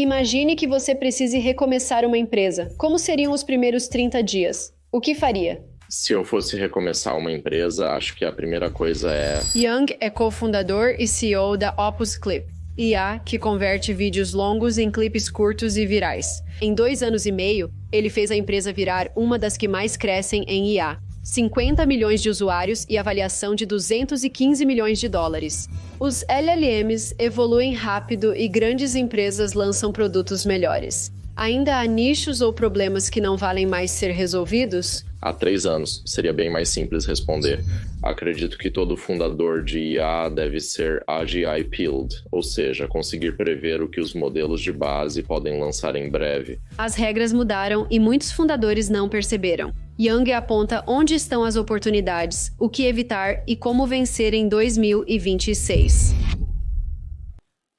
Imagine que você precise recomeçar uma empresa. Como seriam os primeiros 30 dias? O que faria? Se eu fosse recomeçar uma empresa, acho que a primeira coisa é... Young é cofundador e CEO da Opus Clip, IA que converte vídeos longos em clipes curtos e virais. Em 2 anos e meio, ele fez a empresa virar uma das que mais crescem em IA. 50 milhões de usuários e avaliação de 215 milhões de dólares. Os LLMs evoluem rápido e grandes empresas lançam produtos melhores. Ainda há nichos ou problemas que não valem mais ser resolvidos? Há 3 anos, seria bem mais simples responder. Acredito que todo fundador de IA deve ser AGI-Pilled, ou seja, conseguir prever o que os modelos de base podem lançar em breve. As regras mudaram e muitos fundadores não perceberam. Young aponta onde estão as oportunidades, o que evitar e como vencer em 2026.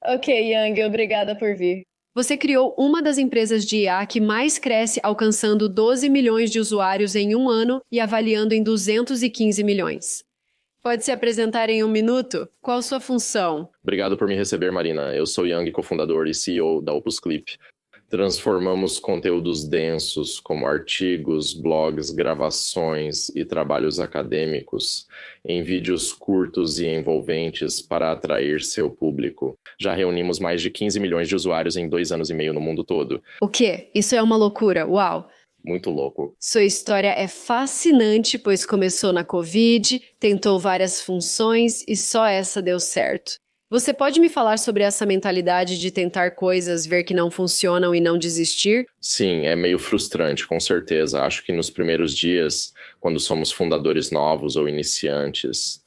Ok, Young, obrigada por vir. Você criou uma das empresas de IA que mais cresce, alcançando 12 milhões de usuários em 1 ano e avaliando em 215 milhões. Pode se apresentar em 1 minuto? Qual sua função? Obrigado por me receber, Marina. Eu sou Young, cofundador e CEO da Opus Clip. Transformamos conteúdos densos, como artigos, blogs, gravações e trabalhos acadêmicos, em vídeos curtos e envolventes para atrair seu público. Já reunimos mais de 15 milhões de usuários em 2 anos e meio no mundo todo. O quê? Isso é uma loucura, uau! Muito louco. Sua história é fascinante, pois começou na Covid, tentou várias funções e só essa deu certo. Você pode me falar sobre essa mentalidade de tentar coisas, ver que não funcionam e não desistir? Sim, é meio frustrante, com certeza. Acho que nos primeiros dias, quando somos fundadores novos ou iniciantes,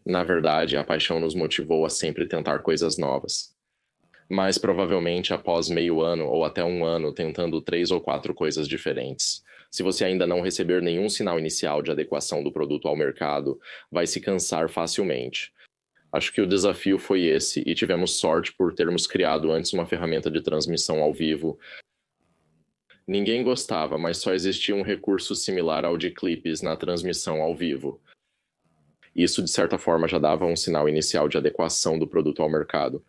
na verdade, a paixão nos motivou a sempre tentar coisas novas. Mas provavelmente após meio ano ou até 1 ano tentando 3 ou 4 coisas diferentes. Se você ainda não receber nenhum sinal inicial de adequação do produto ao mercado, vai se cansar facilmente. Acho que o desafio foi esse, e tivemos sorte por termos criado antes uma ferramenta de transmissão ao vivo. Ninguém gostava, mas só existia um recurso similar ao de clipes na transmissão ao vivo. Isso, de certa forma, já dava um sinal inicial de adequação do produto ao mercado.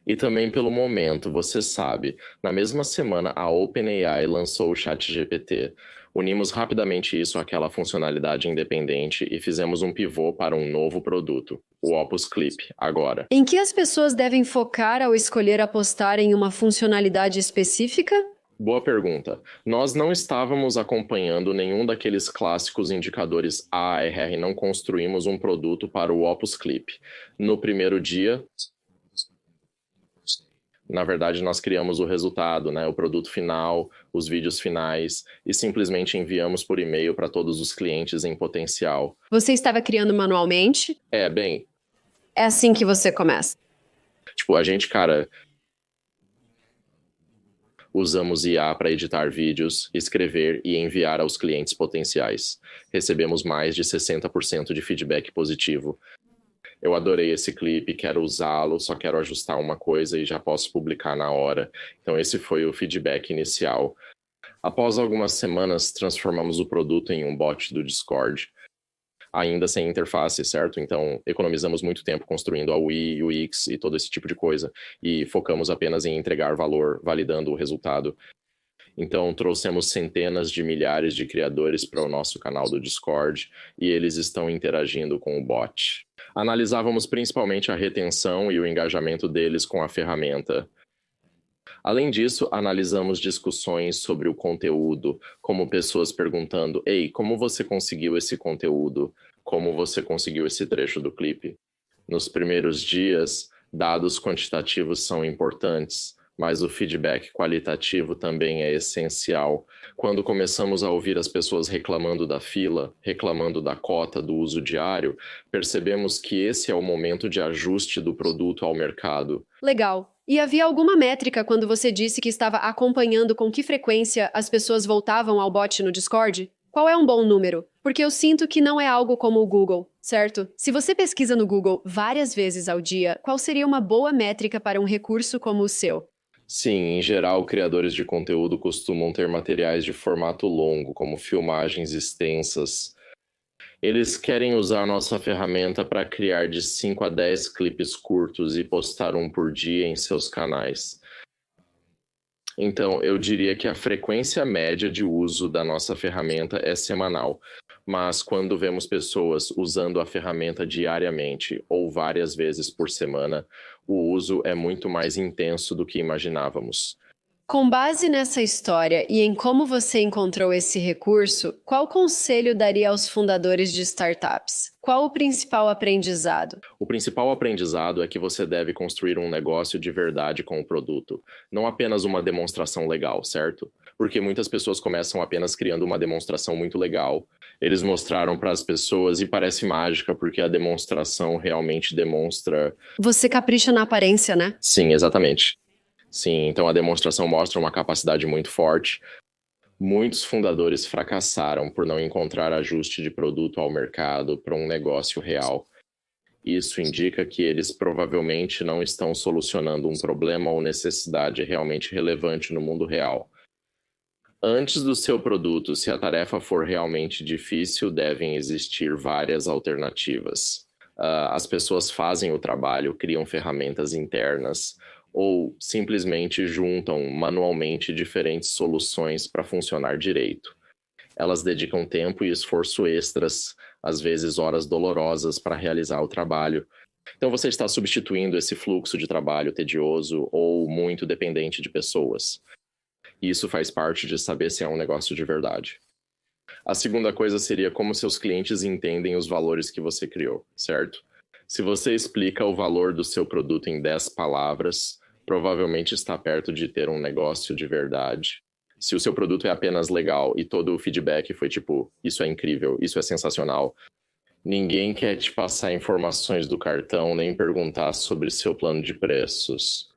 E também pelo momento, você sabe, na mesma semana a OpenAI lançou o ChatGPT. Unimos rapidamente isso àquela funcionalidade independente e fizemos um pivô para um novo produto, o Opus Clip, agora. Em que as pessoas devem focar ao escolher apostar em uma funcionalidade específica? Boa pergunta. Nós não estávamos acompanhando nenhum daqueles clássicos indicadores ARR, não construímos um produto para o Opus Clip. No primeiro dia, na verdade, nós criamos o resultado, né? O produto final, os vídeos finais, e simplesmente enviamos por e-mail para todos os clientes em potencial. Você estava criando manualmente? Bem... É assim que você começa. Tipo, a gente, cara... Usamos IA para editar vídeos, escrever e enviar aos clientes potenciais. Recebemos mais de 60% de feedback positivo. Eu adorei esse clipe, quero usá-lo, só quero ajustar uma coisa e já posso publicar na hora. Então esse foi o feedback inicial. Após algumas semanas, transformamos o produto em um bot do Discord. Ainda sem interface, certo? Então economizamos muito tempo construindo a UI, UX e todo esse tipo de coisa. E focamos apenas em entregar valor, validando o resultado. Então, trouxemos centenas de milhares de criadores para o nosso canal do Discord e eles estão interagindo com o bot. Analisávamos principalmente a retenção e o engajamento deles com a ferramenta. Além disso, analisamos discussões sobre o conteúdo, como pessoas perguntando: "Ei, como você conseguiu esse conteúdo? Como você conseguiu esse trecho do clipe?" Nos primeiros dias, dados quantitativos são importantes, mas o feedback qualitativo também é essencial. Quando começamos a ouvir as pessoas reclamando da fila, reclamando da cota do uso diário, percebemos que esse é o momento de ajuste do produto ao mercado. Legal. E havia alguma métrica quando você disse que estava acompanhando com que frequência as pessoas voltavam ao bot no Discord? Qual é um bom número? Porque eu sinto que não é algo como o Google, certo? Se você pesquisa no Google várias vezes ao dia, qual seria uma boa métrica para um recurso como o seu? Sim, em geral, criadores de conteúdo costumam ter materiais de formato longo, como filmagens extensas. Eles querem usar a nossa ferramenta para criar de 5 a 10 clipes curtos e postar um por dia em seus canais. Então, eu diria que a frequência média de uso da nossa ferramenta é semanal, mas quando vemos pessoas usando a ferramenta diariamente ou várias vezes por semana, o uso é muito mais intenso do que imaginávamos. Com base nessa história e em como você encontrou esse recurso, qual conselho daria aos fundadores de startups? Qual o principal aprendizado? O principal aprendizado é que você deve construir um negócio de verdade com o produto, não apenas uma demonstração legal, certo? Porque muitas pessoas começam apenas criando uma demonstração muito legal. Eles mostraram para as pessoas e parece mágica, porque a demonstração realmente demonstra. Você capricha na aparência, né? Sim, exatamente. Sim, então a demonstração mostra uma capacidade muito forte. Muitos fundadores fracassaram por não encontrar ajuste de produto ao mercado para um negócio real. Isso indica que eles provavelmente não estão solucionando um problema ou necessidade realmente relevante no mundo real. Antes do seu produto, se a tarefa for realmente difícil, devem existir várias alternativas. As pessoas fazem o trabalho, criam ferramentas internas ou simplesmente juntam manualmente diferentes soluções para funcionar direito. Elas dedicam tempo e esforço extras, às vezes horas dolorosas, para realizar o trabalho. Então você está substituindo esse fluxo de trabalho tedioso ou muito dependente de pessoas. Isso faz parte de saber se é um negócio de verdade. A segunda coisa seria como seus clientes entendem os valores que você criou, certo? Se você explica o valor do seu produto em 10 palavras, provavelmente está perto de ter um negócio de verdade. Se o seu produto é apenas legal e todo o feedback foi tipo, isso é incrível, isso é sensacional, ninguém quer te passar informações do cartão nem perguntar sobre seu plano de preços.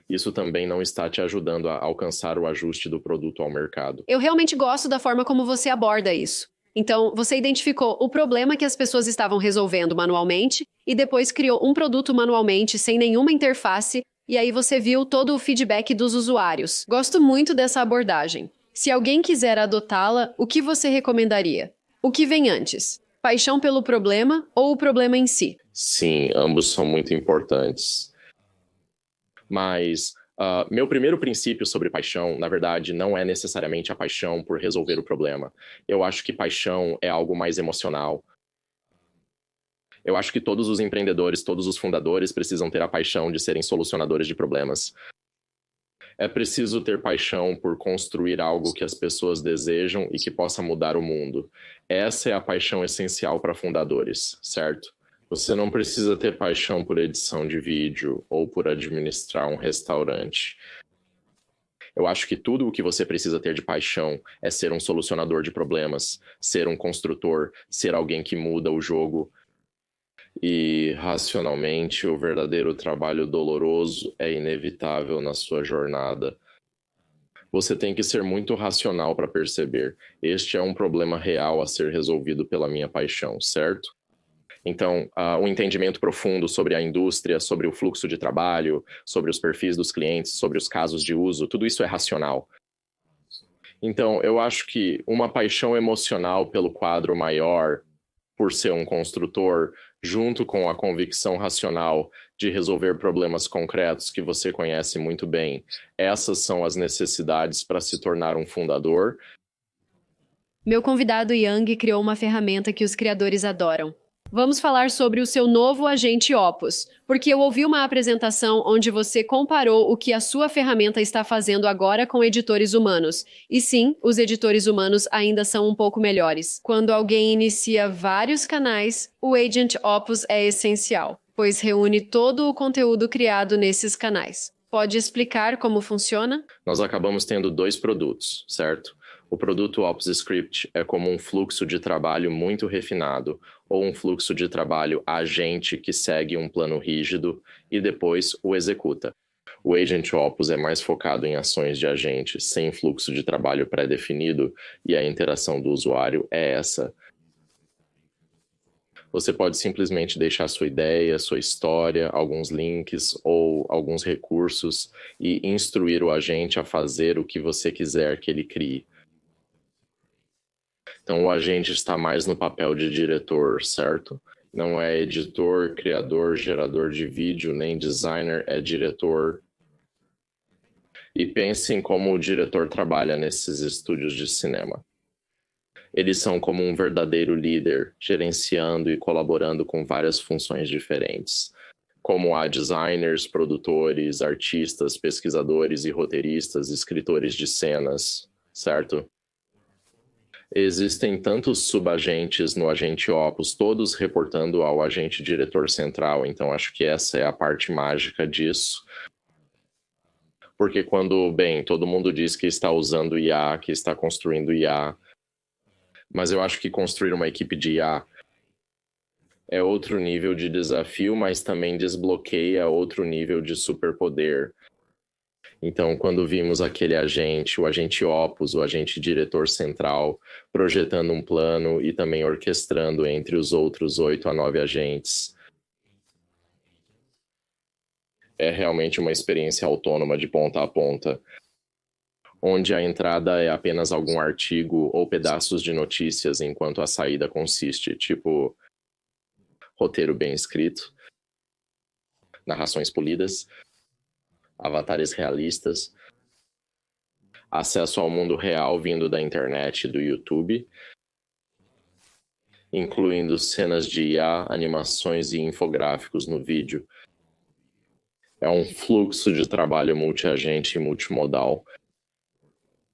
Isso também não está te ajudando a alcançar o ajuste do produto ao mercado. Eu realmente gosto da forma como você aborda isso. Então, você identificou o problema que as pessoas estavam resolvendo manualmente e depois criou um produto manualmente sem nenhuma interface e aí você viu todo o feedback dos usuários. Gosto muito dessa abordagem. Se alguém quiser adotá-la, o que você recomendaria? O que vem antes? Paixão pelo problema ou o problema em si? Sim, ambos são muito importantes. Mas meu primeiro princípio sobre paixão, na verdade, não é necessariamente a paixão por resolver o problema. Eu acho que paixão é algo mais emocional. Eu acho que todos os empreendedores, todos os fundadores precisam ter a paixão de serem solucionadores de problemas. É preciso ter paixão por construir algo que as pessoas desejam e que possa mudar o mundo. Essa é a paixão essencial para fundadores, certo? Você não precisa ter paixão por edição de vídeo ou por administrar um restaurante. Eu acho que tudo o que você precisa ter de paixão é ser um solucionador de problemas, ser um construtor, ser alguém que muda o jogo. E, racionalmente, o verdadeiro trabalho doloroso é inevitável na sua jornada. Você tem que ser muito racional para perceber. Este é um problema real a ser resolvido pela minha paixão, certo? Então, um entendimento profundo sobre a indústria, sobre o fluxo de trabalho, sobre os perfis dos clientes, sobre os casos de uso, tudo isso é racional. Então, eu acho que uma paixão emocional pelo quadro maior, por ser um construtor, junto com a convicção racional de resolver problemas concretos que você conhece muito bem, essas são as necessidades para se tornar um fundador. Meu convidado Yang criou uma ferramenta que os criadores adoram. Vamos falar sobre o seu novo agente Opus, porque eu ouvi uma apresentação onde você comparou o que a sua ferramenta está fazendo agora com editores humanos. E sim, os editores humanos ainda são um pouco melhores. Quando alguém inicia vários canais, o Agent Opus é essencial, pois reúne todo o conteúdo criado nesses canais. Pode explicar como funciona? Nós acabamos tendo 2 produtos, certo? O produto Opus Script é como um fluxo de trabalho muito refinado, ou um fluxo de trabalho agente que segue um plano rígido e depois o executa. O Agent Opus é mais focado em ações de agente, sem fluxo de trabalho pré-definido, e a interação do usuário é essa. Você pode simplesmente deixar sua ideia, sua história, alguns links ou alguns recursos e instruir o agente a fazer o que você quiser que ele crie. Então, o agente está mais no papel de diretor, certo? Não é editor, criador, gerador de vídeo, nem designer, é diretor. E pense em como o diretor trabalha nesses estúdios de cinema. Eles são como um verdadeiro líder, gerenciando e colaborando com várias funções diferentes. Como há designers, produtores, artistas, pesquisadores e roteiristas, escritores de cenas, certo? Existem tantos subagentes no agente Opus, todos reportando ao agente diretor central, então acho que essa é a parte mágica disso. Porque quando, todo mundo diz que está usando IA, que está construindo IA, mas eu acho que construir uma equipe de IA é outro nível de desafio, mas também desbloqueia outro nível de superpoder. Então, quando vimos aquele agente, o agente Opus, o agente diretor central, projetando um plano e também orquestrando entre os outros 8 a 9 agentes, é realmente uma experiência autônoma de ponta a ponta, onde a entrada é apenas algum artigo ou pedaços de notícias, enquanto a saída consiste, tipo, roteiro bem escrito, narrações polidas, avatares realistas, acesso ao mundo real vindo da internet e do YouTube, incluindo cenas de IA, animações e infográficos no vídeo. É um fluxo de trabalho multiagente e multimodal.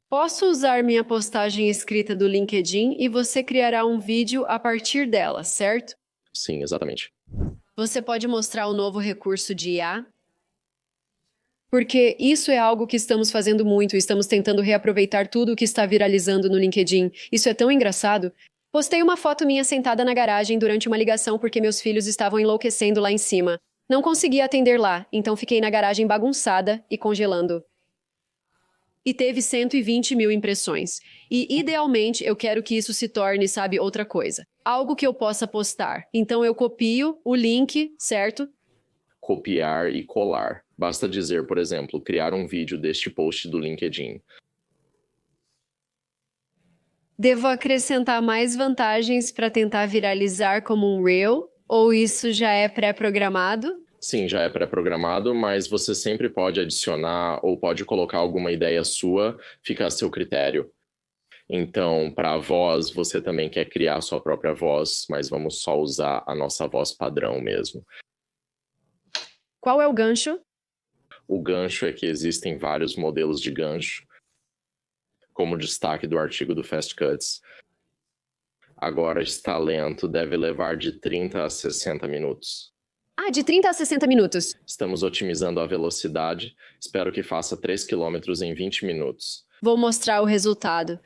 Posso usar minha postagem escrita do LinkedIn e você criará um vídeo a partir dela, certo? Sim, exatamente. Você pode mostrar o novo recurso de IA? Porque isso é algo que estamos fazendo muito, estamos tentando reaproveitar tudo o que está viralizando no LinkedIn. Isso é tão engraçado. Postei uma foto minha sentada na garagem durante uma ligação porque meus filhos estavam enlouquecendo lá em cima. Não conseguia atender lá, então fiquei na garagem bagunçada e congelando. E teve 120 mil impressões. E, idealmente, eu quero que isso se torne, outra coisa. Algo que eu possa postar. Então eu copio o link, certo? Copiar e colar. Basta dizer, por exemplo, criar um vídeo deste post do LinkedIn. Devo acrescentar mais vantagens para tentar viralizar como um Reel? Ou isso já é pré-programado? Sim, já é pré-programado, mas você sempre pode adicionar ou pode colocar alguma ideia sua, fica a seu critério. Então, para a voz, você também quer criar a sua própria voz, mas vamos só usar a nossa voz padrão mesmo. Qual é o gancho? O gancho é que existem vários modelos de gancho, como destaque do artigo do Fast Cuts. Agora, esse talento deve levar de 30 a 60 minutos. De 30 a 60 minutos. Estamos otimizando a velocidade. Espero que faça 3 km em 20 minutos. Vou mostrar o resultado.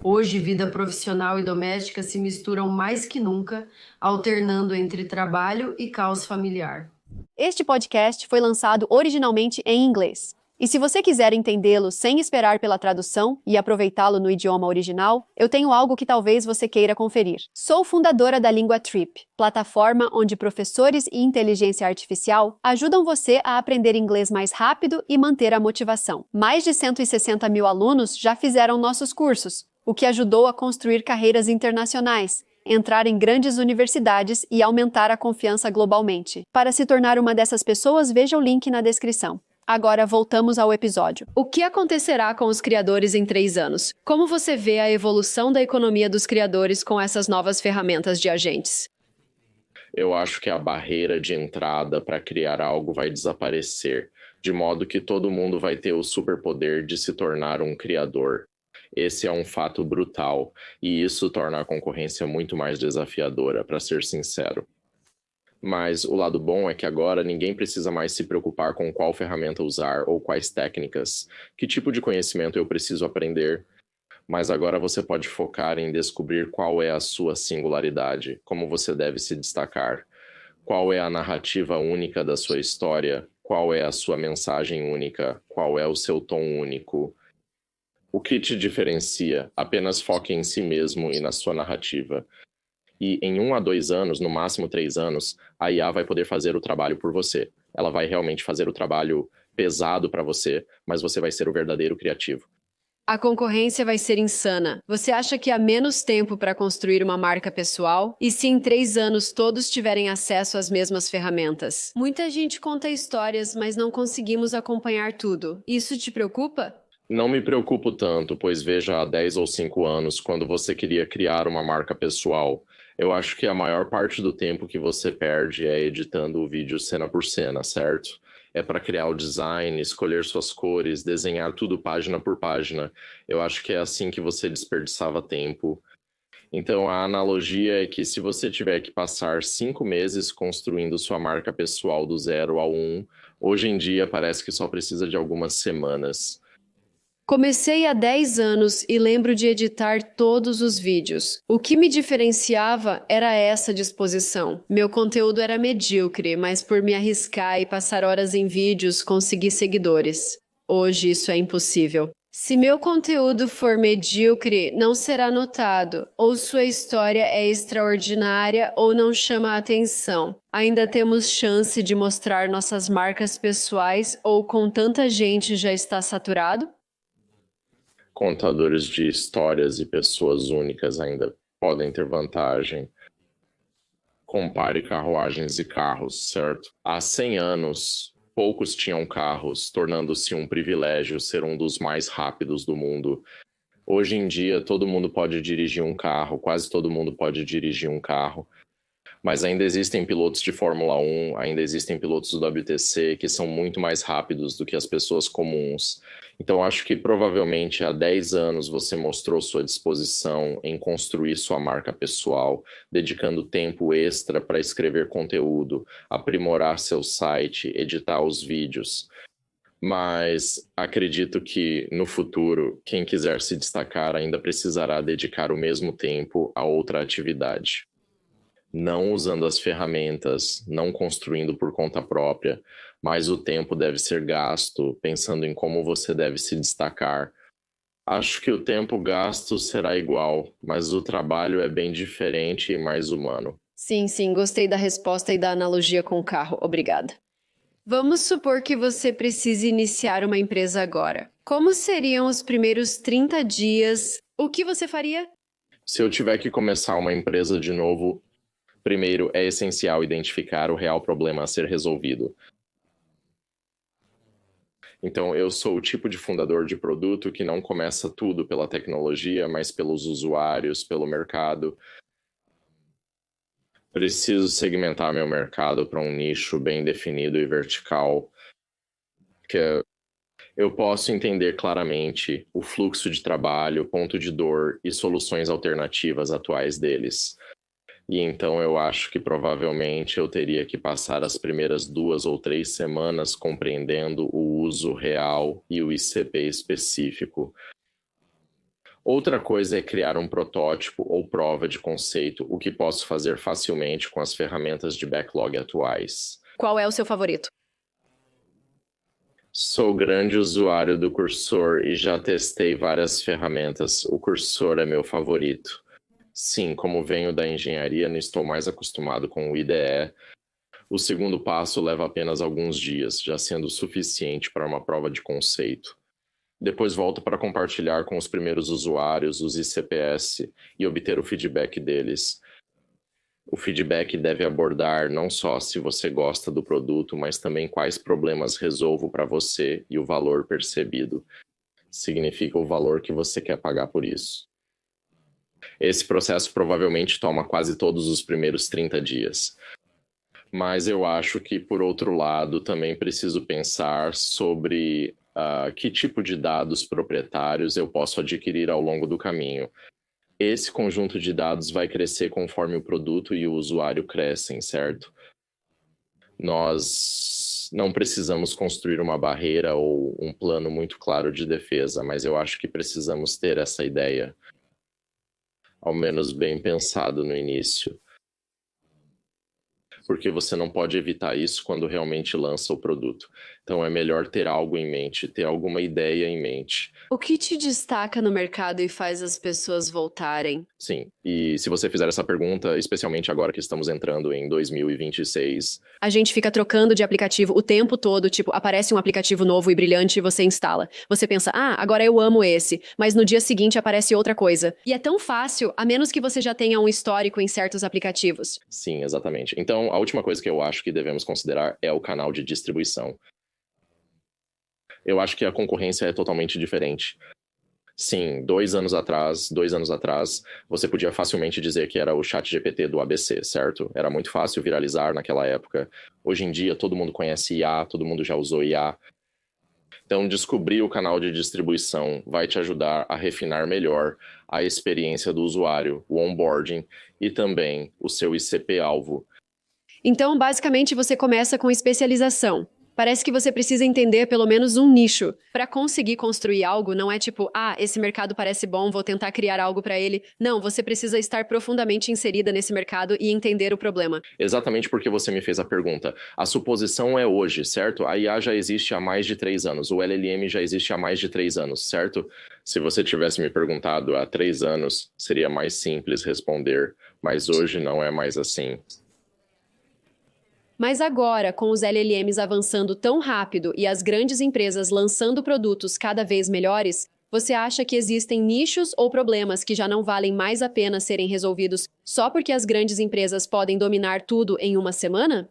Hoje, vida profissional e doméstica se misturam mais que nunca, alternando entre trabalho e caos familiar. Este podcast foi lançado originalmente em inglês. E se você quiser entendê-lo sem esperar pela tradução e aproveitá-lo no idioma original, eu tenho algo que talvez você queira conferir. Sou fundadora da Língua Trip, plataforma onde professores e inteligência artificial ajudam você a aprender inglês mais rápido e manter a motivação. Mais de 160 mil alunos já fizeram nossos cursos, o que ajudou a construir carreiras internacionais, entrar em grandes universidades e aumentar a confiança globalmente. Para se tornar uma dessas pessoas, veja o link na descrição. Agora voltamos ao episódio. O que acontecerá com os criadores em 3 anos? Como você vê a evolução da economia dos criadores com essas novas ferramentas de agentes? Eu acho que a barreira de entrada para criar algo vai desaparecer, de modo que todo mundo vai ter o superpoder de se tornar um criador. Esse é um fato brutal, e isso torna a concorrência muito mais desafiadora, para ser sincero. Mas o lado bom é que agora ninguém precisa mais se preocupar com qual ferramenta usar ou quais técnicas, que tipo de conhecimento eu preciso aprender. Mas agora você pode focar em descobrir qual é a sua singularidade, como você deve se destacar, qual é a narrativa única da sua história, qual é a sua mensagem única, qual é o seu tom único. O que te diferencia? Apenas foque em si mesmo e na sua narrativa. E em 1 a 2 anos, no máximo 3 anos, a IA vai poder fazer o trabalho por você. Ela vai realmente fazer o trabalho pesado para você, mas você vai ser o verdadeiro criativo. A concorrência vai ser insana. Você acha que há menos tempo para construir uma marca pessoal? E se em 3 anos todos tiverem acesso às mesmas ferramentas? Muita gente conta histórias, mas não conseguimos acompanhar tudo. Isso te preocupa? Não me preocupo tanto, pois veja há 10 ou 5 anos, quando você queria criar uma marca pessoal. Eu acho que a maior parte do tempo que você perde é editando o vídeo cena por cena, certo? É para criar o design, escolher suas cores, desenhar tudo página por página. Eu acho que é assim que você desperdiçava tempo. Então, a analogia é que se você tiver que passar 5 meses construindo sua marca pessoal do 0 ao 1, hoje em dia parece que só precisa de algumas semanas. Comecei há 10 anos e lembro de editar todos os vídeos. O que me diferenciava era essa disposição. Meu conteúdo era medíocre, mas por me arriscar e passar horas em vídeos, consegui seguidores. Hoje isso é impossível. Se meu conteúdo for medíocre, não será notado, ou sua história é extraordinária ou não chama a atenção. Ainda temos chance de mostrar nossas marcas pessoais ou com tanta gente já está saturado? Contadores de histórias e pessoas únicas ainda podem ter vantagem. Compare carruagens e carros, certo? Há 100 anos, poucos tinham carros, tornando-se um privilégio ser um dos mais rápidos do mundo. Hoje em dia, todo mundo pode dirigir um carro, quase todo mundo pode dirigir um carro. Mas ainda existem pilotos de Fórmula 1, ainda existem pilotos do WTC que são muito mais rápidos do que as pessoas comuns. Então, acho que provavelmente há 10 anos você mostrou sua disposição em construir sua marca pessoal, dedicando tempo extra para escrever conteúdo, aprimorar seu site, editar os vídeos. Mas acredito que no futuro, quem quiser se destacar ainda precisará dedicar o mesmo tempo a outra atividade. Não usando as ferramentas, não construindo por conta própria, mas o tempo deve ser gasto pensando em como você deve se destacar. Acho que o tempo gasto será igual, mas o trabalho é bem diferente e mais humano. Sim, gostei da resposta e da analogia com o carro. Obrigada. Vamos supor que você precise iniciar uma empresa agora. Como seriam os primeiros 30 dias? O que você faria? Se eu tiver que começar uma empresa de novo, primeiro, é essencial identificar o real problema a ser resolvido. Então, eu sou o tipo de fundador de produto que não começa tudo pela tecnologia, mas pelos usuários, pelo mercado. Preciso segmentar meu mercado para um nicho bem definido e vertical, que eu posso entender claramente o fluxo de trabalho, ponto de dor e soluções alternativas atuais deles. E então eu acho que provavelmente eu teria que passar as primeiras 2 ou 3 semanas compreendendo o uso real e o ICP específico. Outra coisa é criar um protótipo ou prova de conceito, o que posso fazer facilmente com as ferramentas de backlog atuais. Qual é o seu favorito? Sou grande usuário do Cursor e já testei várias ferramentas. O Cursor é meu favorito. Sim, como venho da engenharia, não estou mais acostumado com o IDE. O segundo passo leva apenas alguns dias, já sendo suficiente para uma prova de conceito. Depois volto para compartilhar com os primeiros usuários os ICPS e obter o feedback deles. O feedback deve abordar não só se você gosta do produto, mas também quais problemas resolvo para você e o valor percebido. Significa o valor que você quer pagar por isso. Esse processo provavelmente toma quase todos os primeiros 30 dias. Mas eu acho que, por outro lado, também preciso pensar sobre que tipo de dados proprietários eu posso adquirir ao longo do caminho. Esse conjunto de dados vai crescer conforme o produto e o usuário crescem, certo? Nós não precisamos construir uma barreira ou um plano muito claro de defesa, mas eu acho que precisamos ter essa ideia, ao menos bem pensado no início. Porque você não pode evitar isso quando realmente lança o produto. Então é melhor ter algo em mente, ter alguma ideia em mente. O que te destaca no mercado e faz as pessoas voltarem? Sim, e se você fizer essa pergunta, especialmente agora que estamos entrando em 2026, A gente fica trocando de aplicativo o tempo todo, tipo, aparece um aplicativo novo e brilhante e você instala. Você pensa, ah, agora eu amo esse, mas no dia seguinte aparece outra coisa. E é tão fácil, a menos que você já tenha um histórico em certos aplicativos. sim, exatamente. Então, a última coisa que eu acho que devemos considerar é o canal de distribuição. Eu acho que a concorrência é totalmente diferente. Sim, 2 anos atrás, você podia facilmente dizer que era o ChatGPT do ABC, certo? Era muito fácil viralizar naquela época. Hoje em dia, todo mundo conhece IA, todo mundo já usou IA. Então, descobrir o canal de distribuição vai te ajudar a refinar melhor a experiência do usuário, o onboarding e também o seu ICP-alvo. Então, basicamente, você começa com especialização. Parece que você precisa entender pelo menos um nicho. Para conseguir construir algo, não é tipo, ah, esse mercado parece bom, vou tentar criar algo para ele. Não, você precisa estar profundamente inserida nesse mercado e entender o problema. Exatamente porque você me fez a pergunta. A suposição é hoje, certo? A IA já existe há mais de 3 anos. O LLM já existe há mais de 3 anos, certo? Se você tivesse me perguntado há 3 anos, seria mais simples responder. Mas hoje não é mais assim. Mas agora, com os LLMs avançando tão rápido e as grandes empresas lançando produtos cada vez melhores, você acha que existem nichos ou problemas que já não valem mais a pena serem resolvidos só porque as grandes empresas podem dominar tudo em uma semana?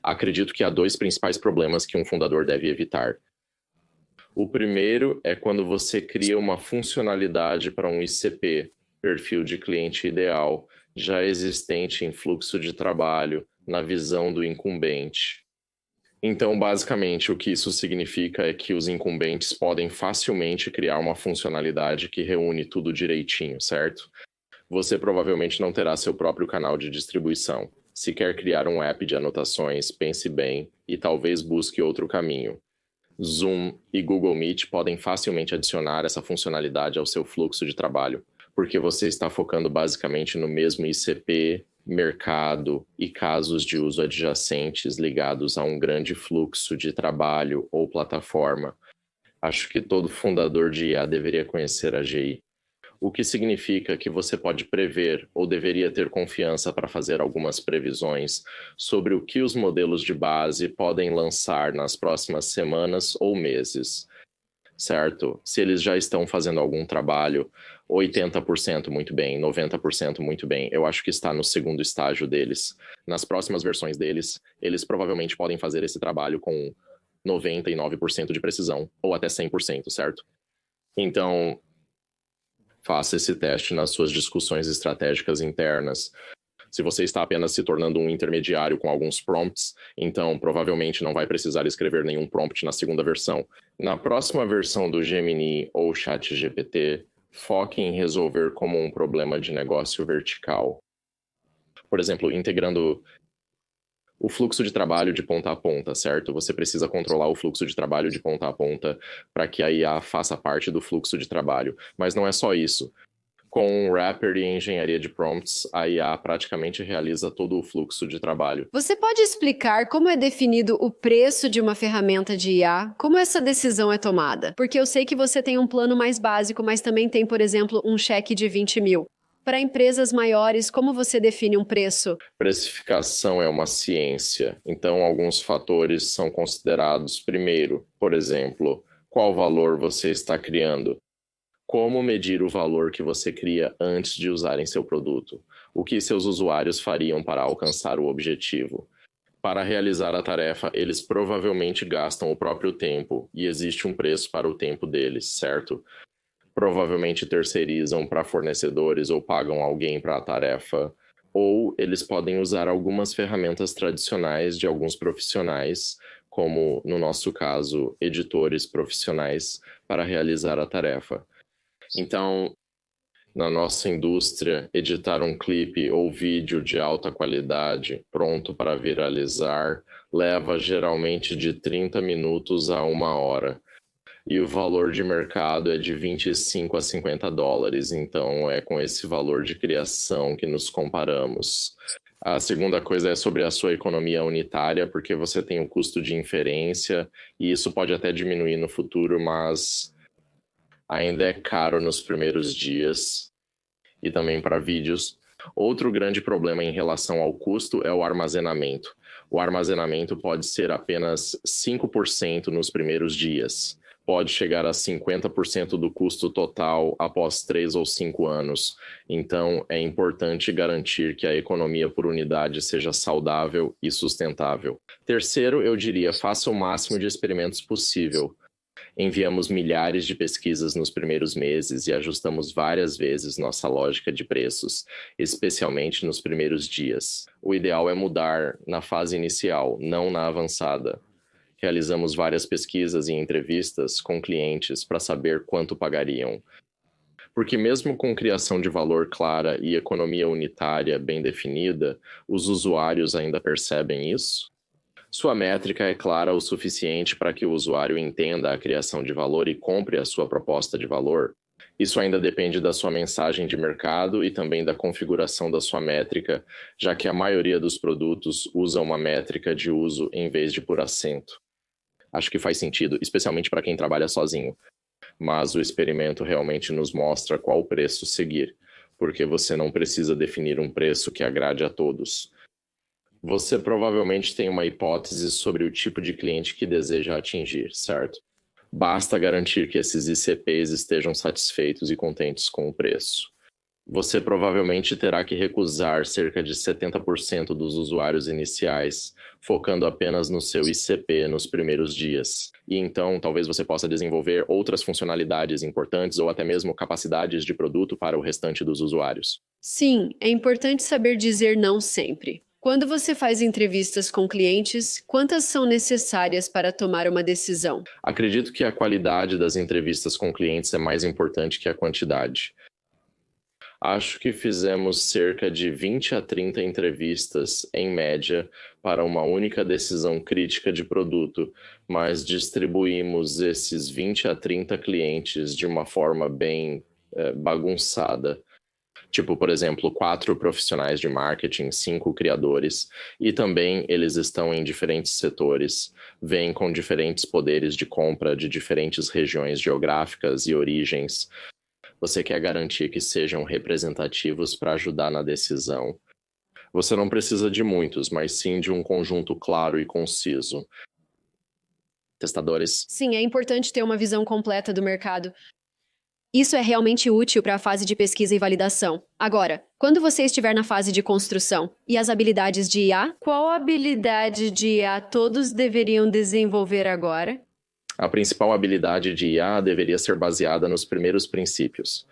Acredito que há 2 principais problemas que um fundador deve evitar. O primeiro é quando você cria uma funcionalidade para um ICP, perfil de cliente ideal, já existente em fluxo de trabalho, na visão do incumbente. Então, basicamente, o que isso significa é que os incumbentes podem facilmente criar uma funcionalidade que reúne tudo direitinho, certo? Você provavelmente não terá seu próprio canal de distribuição. Se quer criar um app de anotações, pense bem e talvez busque outro caminho. Zoom e Google Meet podem facilmente adicionar essa funcionalidade ao seu fluxo de trabalho, porque você está focando basicamente no mesmo ICP, mercado e casos de uso adjacentes ligados a um grande fluxo de trabalho ou plataforma. Acho que todo fundador de IA deveria conhecer a GI. O que significa que você pode prever ou deveria ter confiança para fazer algumas previsões sobre o que os modelos de base podem lançar nas próximas semanas ou meses, certo? Se eles já estão fazendo algum trabalho, 80% muito bem, 90% muito bem. Eu acho que está no segundo estágio deles. Nas próximas versões deles, eles provavelmente podem fazer esse trabalho com 99% de precisão, ou até 100%, certo? Então, faça esse teste nas suas discussões estratégicas internas. Se você está apenas se tornando um intermediário com alguns prompts, então provavelmente não vai precisar escrever nenhum prompt na segunda versão. Na próxima versão do Gemini ou ChatGPT, foque em resolver como um problema de negócio vertical. Por exemplo, integrando o fluxo de trabalho de ponta a ponta, certo? Você precisa controlar o fluxo de trabalho de ponta a ponta para que a IA faça parte do fluxo de trabalho. Mas não é só isso. Com um wrapper e engenharia de prompts, a IA praticamente realiza todo o fluxo de trabalho. Você pode explicar como é definido o preço de uma ferramenta de IA? Como essa decisão é tomada? Porque eu sei que você tem um plano mais básico, mas também tem, por exemplo, um cheque de 20 mil. Para empresas maiores, como você define um preço? Precificação é uma ciência, então alguns fatores são considerados primeiro. Por exemplo, qual valor você está criando? Como medir o valor que você cria antes de usarem seu produto? O que seus usuários fariam para alcançar o objetivo? Para realizar a tarefa, eles provavelmente gastam o próprio tempo e existe um preço para o tempo deles, certo? Provavelmente terceirizam para fornecedores ou pagam alguém para a tarefa, ou eles podem usar algumas ferramentas tradicionais de alguns profissionais, como, no nosso caso, editores profissionais, para realizar a tarefa. Então, na nossa indústria, editar um clipe ou vídeo de alta qualidade, pronto para viralizar, leva geralmente de 30 minutos a 1 hora. E o valor de mercado é de 25 a 50 dólares. Então, é com esse valor de criação que nos comparamos. A segunda coisa é sobre a sua economia unitária, porque você tem o custo de inferência, e isso pode até diminuir no futuro, mas ainda é caro nos primeiros dias, e também para vídeos. Outro grande problema em relação ao custo é o armazenamento. O armazenamento pode ser apenas 5% nos primeiros dias. Pode chegar a 50% do custo total após 3 ou 5 anos. Então, é importante garantir que a economia por unidade seja saudável e sustentável. Terceiro, eu diria, faça o máximo de experimentos possível. Enviamos milhares de pesquisas nos primeiros meses e ajustamos várias vezes nossa lógica de preços, especialmente nos primeiros dias. O ideal é mudar na fase inicial, não na avançada. Realizamos várias pesquisas e entrevistas com clientes para saber quanto pagariam. Porque mesmo com criação de valor clara e economia unitária bem definida, os usuários ainda percebem isso? Sua métrica é clara o suficiente para que o usuário entenda a criação de valor e compre a sua proposta de valor? Isso ainda depende da sua mensagem de mercado e também da configuração da sua métrica, já que a maioria dos produtos usa uma métrica de uso em vez de por acento. Acho que faz sentido, especialmente para quem trabalha sozinho. Mas o experimento realmente nos mostra qual preço seguir, porque você não precisa definir um preço que agrade a todos. Você provavelmente tem uma hipótese sobre o tipo de cliente que deseja atingir, certo? Basta garantir que esses ICPs estejam satisfeitos e contentes com o preço. Você provavelmente terá que recusar cerca de 70% dos usuários iniciais, focando apenas no seu ICP nos primeiros dias. E então, talvez você possa desenvolver outras funcionalidades importantes ou até mesmo capacidades de produto para o restante dos usuários. Sim, é importante saber dizer não sempre. Quando você faz entrevistas com clientes, quantas são necessárias para tomar uma decisão? Acredito que a qualidade das entrevistas com clientes é mais importante que a quantidade. Acho que fizemos cerca de 20 a 30 entrevistas, em média, para uma única decisão crítica de produto, mas distribuímos esses 20 a 30 clientes de uma forma bem bagunçada. Tipo, por exemplo, 4 profissionais de marketing, 5 criadores, e também eles estão em diferentes setores, vêm com diferentes poderes de compra de diferentes regiões geográficas e origens. Você quer garantir que sejam representativos para ajudar na decisão. Você não precisa de muitos, mas sim de um conjunto claro e conciso. Testadores. Sim, é importante ter uma visão completa do mercado. Isso é realmente útil para a fase de pesquisa e validação. Agora, quando você estiver na fase de construção e as habilidades de IA, qual habilidade de IA todos deveriam desenvolver agora? A principal habilidade de IA deveria ser baseada nos primeiros princípios.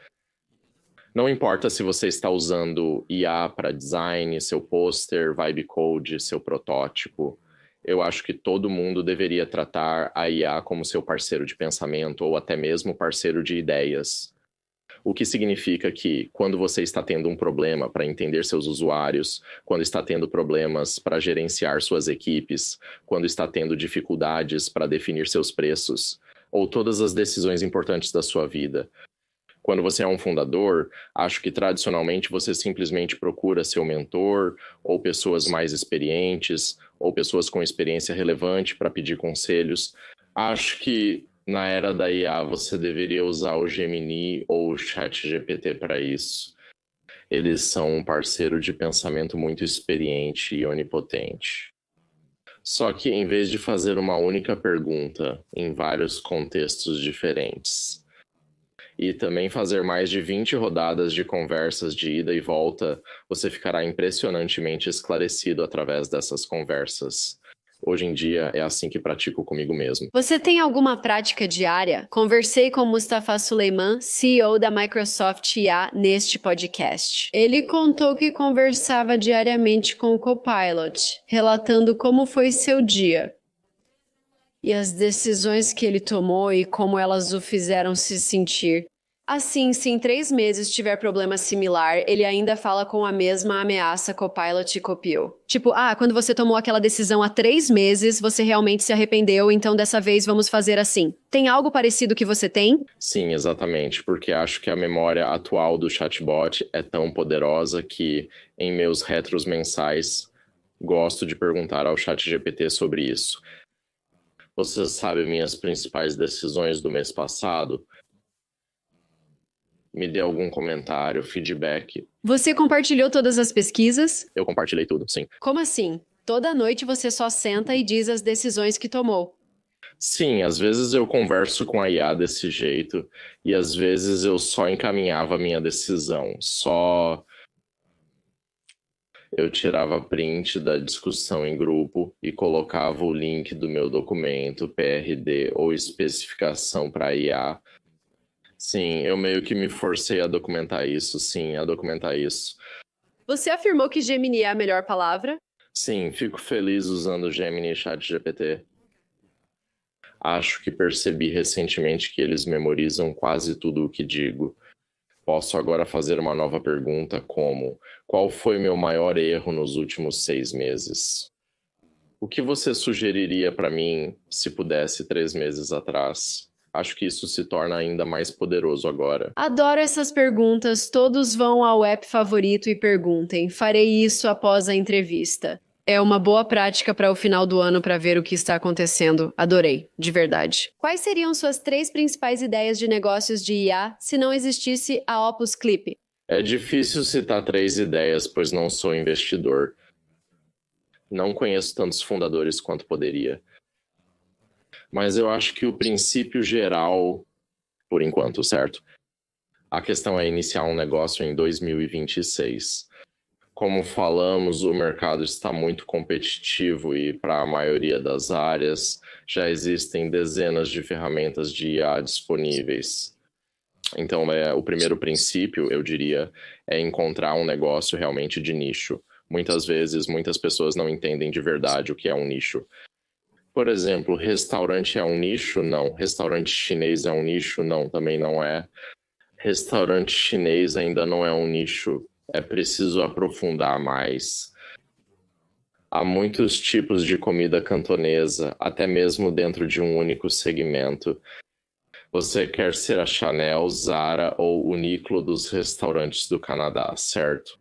Não importa se você está usando IA para design, seu pôster, vibe code, seu protótipo. Eu acho que todo mundo deveria tratar a IA como seu parceiro de pensamento ou até mesmo parceiro de ideias. O que significa que, quando você está tendo um problema para entender seus usuários, quando está tendo problemas para gerenciar suas equipes, quando está tendo dificuldades para definir seus preços, ou todas as decisões importantes da sua vida. Quando você é um fundador, acho que tradicionalmente você simplesmente procura seu mentor, ou pessoas mais experientes, ou pessoas com experiência relevante para pedir conselhos. Acho que na era da IA, você deveria usar o Gemini ou o ChatGPT para isso. Eles são um parceiro de pensamento muito experiente e onipotente. Só que, em vez de fazer uma única pergunta em vários contextos diferentes, e também fazer mais de 20 rodadas de conversas de ida e volta, você ficará impressionantemente esclarecido através dessas conversas. Hoje em dia, é assim que pratico comigo mesmo. Você tem alguma prática diária? Conversei com Mustafa Suleyman, CEO da Microsoft IA, neste podcast. Ele contou que conversava diariamente com o Copilot, relatando como foi seu dia e as decisões que ele tomou e como elas o fizeram se sentir. Assim, se em 3 meses tiver problema similar, ele ainda fala com a mesma ameaça Copilot copiou. Tipo, quando você tomou aquela decisão há 3 meses, você realmente se arrependeu, então dessa vez vamos fazer assim. Tem algo parecido que você tem? Sim, exatamente, porque acho que a memória atual do chatbot é tão poderosa que, em meus retros mensais, gosto de perguntar ao ChatGPT sobre isso. Você sabe minhas principais decisões do mês passado? Me dê algum comentário, feedback. Você compartilhou todas as pesquisas? Eu compartilhei tudo, sim. Como assim? Toda noite você só senta e diz as decisões que tomou. Sim, às vezes eu converso com a IA desse jeito e às vezes eu só encaminhava a minha decisão. Eu tirava print da discussão em grupo e colocava o link do meu documento, PRD ou especificação para a IA. Sim, eu meio que me forcei a documentar isso, sim, a documentar isso. Você afirmou que Gemini é a melhor palavra? Sim, fico feliz usando o Gemini e ChatGPT. Acho que percebi recentemente que eles memorizam quase tudo o que digo. Posso agora fazer uma nova pergunta como: qual foi meu maior erro nos últimos 6 meses? O que você sugeriria para mim se pudesse 3 meses atrás? Acho que isso se torna ainda mais poderoso agora. Adoro essas perguntas. Todos vão ao app favorito e perguntem. Farei isso após a entrevista. É uma boa prática para o final do ano para ver o que está acontecendo. Adorei, de verdade. Quais seriam suas 3 principais ideias de negócios de IA se não existisse a Opus Clip? É difícil citar 3 ideias, pois não sou investidor. Não conheço tantos fundadores quanto poderia. Mas eu acho que o princípio geral, por enquanto, certo? A questão é iniciar um negócio em 2026. Como falamos, o mercado está muito competitivo e, para a maioria das áreas, já existem dezenas de ferramentas de IA disponíveis. Então, o primeiro princípio, eu diria, é encontrar um negócio realmente de nicho. Muitas vezes, muitas pessoas não entendem de verdade o que é um nicho. Por exemplo, restaurante é um nicho? Não. Restaurante chinês é um nicho? Não, também não é. Restaurante chinês ainda não é um nicho. É preciso aprofundar mais. Há muitos tipos de comida cantonesa, até mesmo dentro de um único segmento. Você quer ser a Chanel, Zara ou Uniqlo dos restaurantes do Canadá, certo?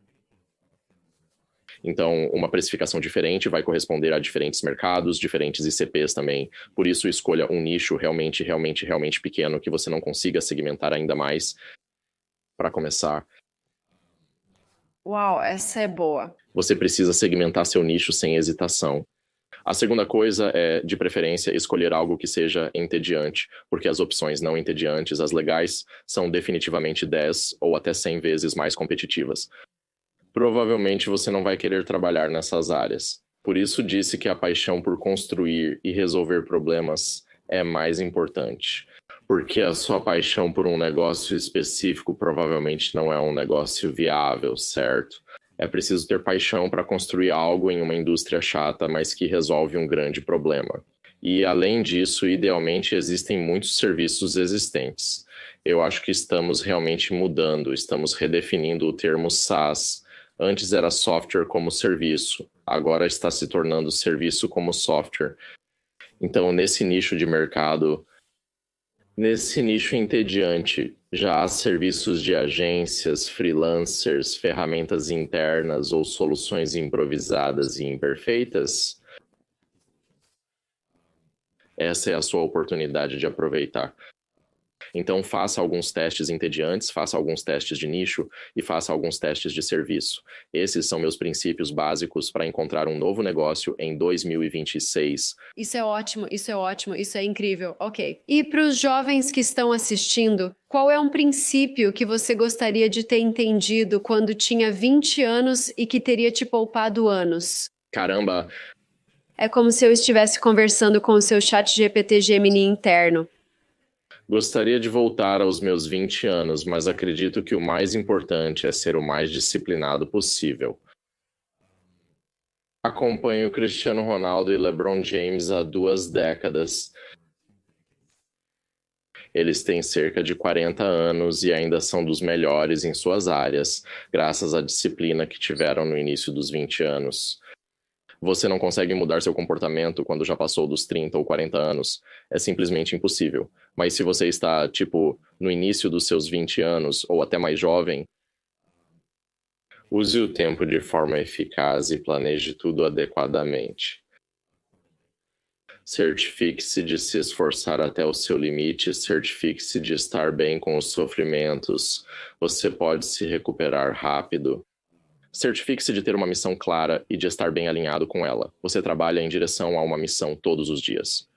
Então, uma precificação diferente vai corresponder a diferentes mercados, diferentes ICPs também. Por isso, escolha um nicho realmente pequeno que você não consiga segmentar ainda mais para começar. Uau, essa é boa. Você precisa segmentar seu nicho sem hesitação. A segunda coisa é, de preferência, escolher algo que seja entediante, porque as opções não entediantes, as legais, são definitivamente 10 ou até 100 vezes mais competitivas. Provavelmente você não vai querer trabalhar nessas áreas. Por isso disse que a paixão por construir e resolver problemas é mais importante. Porque a sua paixão por um negócio específico provavelmente não é um negócio viável, certo? É preciso ter paixão para construir algo em uma indústria chata, mas que resolve um grande problema. E, além disso, idealmente existem muitos serviços existentes. Eu acho que estamos realmente mudando, estamos redefinindo o termo SaaS. Antes era software como serviço, agora está se tornando serviço como software. Então, nesse nicho de mercado, nesse nicho entediante, já há serviços de agências, freelancers, ferramentas internas ou soluções improvisadas e imperfeitas? Essa é a sua oportunidade de aproveitar. Então, faça alguns testes entediantes, faça alguns testes de nicho e faça alguns testes de serviço. Esses são meus princípios básicos para encontrar um novo negócio em 2026. Isso é ótimo, isso é ótimo, isso é incrível. Ok. E para os jovens que estão assistindo, qual é um princípio que você gostaria de ter entendido quando tinha 20 anos e que teria te poupado anos? Caramba! É como se eu estivesse conversando com o seu ChatGPT Gemini interno. Gostaria de voltar aos meus 20 anos, mas acredito que o mais importante é ser o mais disciplinado possível. Acompanho Cristiano Ronaldo e LeBron James há 2 décadas. Eles têm cerca de 40 anos e ainda são dos melhores em suas áreas, graças à disciplina que tiveram no início dos 20 anos. Você não consegue mudar seu comportamento quando já passou dos 30 ou 40 anos. É simplesmente impossível. Mas se você está, no início dos seus 20 anos ou até mais jovem, use o tempo de forma eficaz e planeje tudo adequadamente. Certifique-se de se esforçar até o seu limite, certifique-se de estar bem com os sofrimentos. Você pode se recuperar rápido. Certifique-se de ter uma missão clara e de estar bem alinhado com ela. Você trabalha em direção a uma missão todos os dias.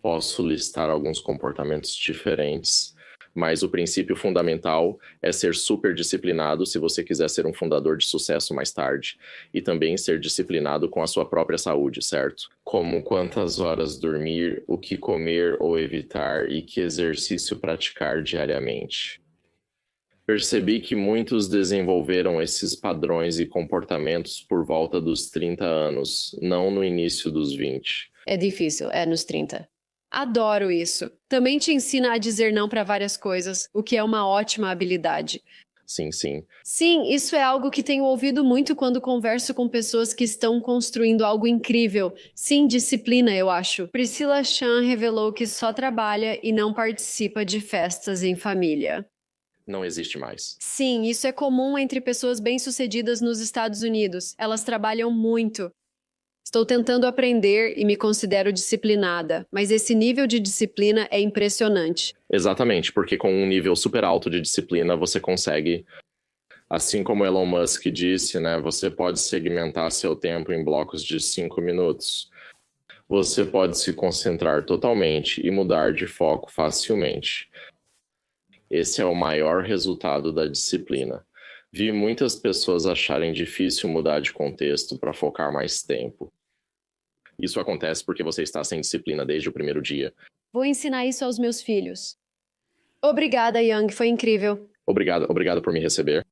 Posso listar alguns comportamentos diferentes, mas o princípio fundamental é ser super disciplinado se você quiser ser um fundador de sucesso mais tarde, e também ser disciplinado com a sua própria saúde, certo? Como quantas horas dormir, o que comer ou evitar e que exercício praticar diariamente. Percebi que muitos desenvolveram esses padrões e comportamentos por volta dos 30 anos, não no início dos 20. É difícil, é nos 30. Adoro isso. Também te ensina a dizer não para várias coisas, o que é uma ótima habilidade. Sim, sim. Sim, isso é algo que tenho ouvido muito quando converso com pessoas que estão construindo algo incrível. Sim, disciplina, eu acho. Priscila Chan revelou que só trabalha e não participa de festas em família. Não existe mais. Sim, isso é comum entre pessoas bem-sucedidas nos Estados Unidos. Elas trabalham muito. Estou tentando aprender e me considero disciplinada, mas esse nível de disciplina é impressionante. Exatamente, porque com um nível super alto de disciplina você consegue, assim como Elon Musk disse, né, você pode segmentar seu tempo em blocos de 5 minutos. Você pode se concentrar totalmente e mudar de foco facilmente. Esse é o maior resultado da disciplina. Vi muitas pessoas acharem difícil mudar de contexto para focar mais tempo. Isso acontece porque você está sem disciplina desde o primeiro dia. Vou ensinar isso aos meus filhos. Obrigada, Young, foi incrível. Obrigado por me receber.